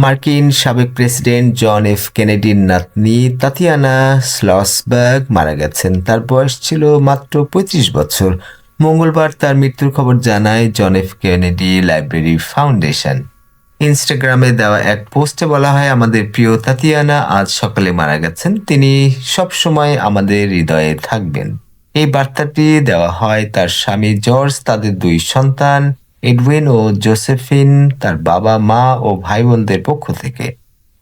মার্কিন সাবেক president John F কেনেডির নাতনি তাতিয়ানা স্লসবার্গ মারা গেছেন। তার বয়স ছিল মাত্র ৩৫ বছর। মঙ্গলবার তার মৃত্যুর খবর জানায় John F Kennedy Library Foundation. ইনস্টাগ্রামে দেওয়া এক পোস্টে বলা হয়, আমাদের প্রিয় তাতিয়ানা আজ সকালে মারা গেছেন। তিনি সব সময় আমাদের হৃদয়ে থাকবেন। এই বার্তাটি দেওয়া হয় তার স্বামী জর্জ, তাদের ২ সন্তান এডউইন ও জোসেফিন, তার বাবা মা ও ভাই বোনদের পক্ষ থেকে।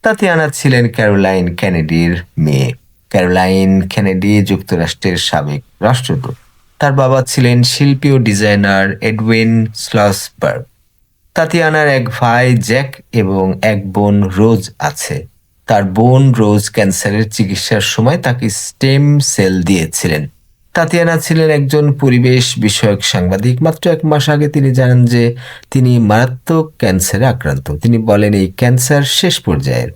তাতিয়ানা ছিলেন ক্যারোলাইন কেনেডির মেয়ে। ক্যারোলাইন কেনেডি যুক্তরাষ্ট্রের সাবেক রাষ্ট্রদূত। তার বাবা ছিলেন শিল্পী ও ডিজাইনার এডউইন স্লসবার্গ। তাতিয়ানার এক ভাই জ্যাক এবং এক বোন রোজ আছে। তার বোন রোজ ক্যান্সারের চিকিৎসার সময় তাকে স্টেম সেল দিয়েছিলেন। তাতিয়ানা ছিলেন একজন পরিবেশ বিষয়ক সাংবাদিক। মাত্র ১ মাস আগে তিনি জানান যে তিনি মারাত্মক ক্যান্সারে আক্রান্ত। তিনি বলেন এই ক্যান্সার শেষ পর্যায়ের।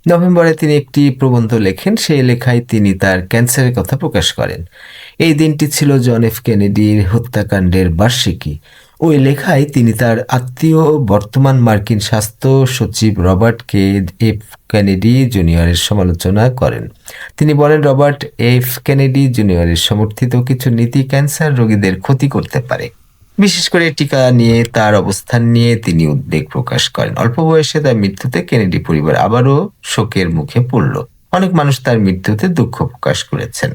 নভেম্বরে তিনি একটি প্রবন্ধ লেখেন। সেই লেখায় তিনি তার ক্যান্সারের কথা প্রকাশ করেন। এই দিনটি ছিল জন এফ কেনেডির হত্যাকাণ্ডের বার্ষিকী। ওই লেখায় তিনি তার আত্মীয় বর্তমান মার্কিন স্বাস্থ্য সচিব রবার্ট কে এফ কেনেডি জুনিয়রের সমালোচনা করেন। তিনি বলেন, রবার্ট এফ কেনেডি জুনিয়রের সমর্থিত কিছু নীতি ক্যান্সার রোগীদের ক্ষতি করতে পারে। বিশেষ করে টিকা নিয়ে তার অবস্থান নিয়ে তিনি উদ্বেগ প্রকাশ করেন। অল্প বয়সে তার মৃত্যুতে কেনেডি পরিবার আবারও শোকের মুখে পড়ল। অনেক মানুষ তার মৃত্যুতে দুঃখ প্রকাশ করেছেন।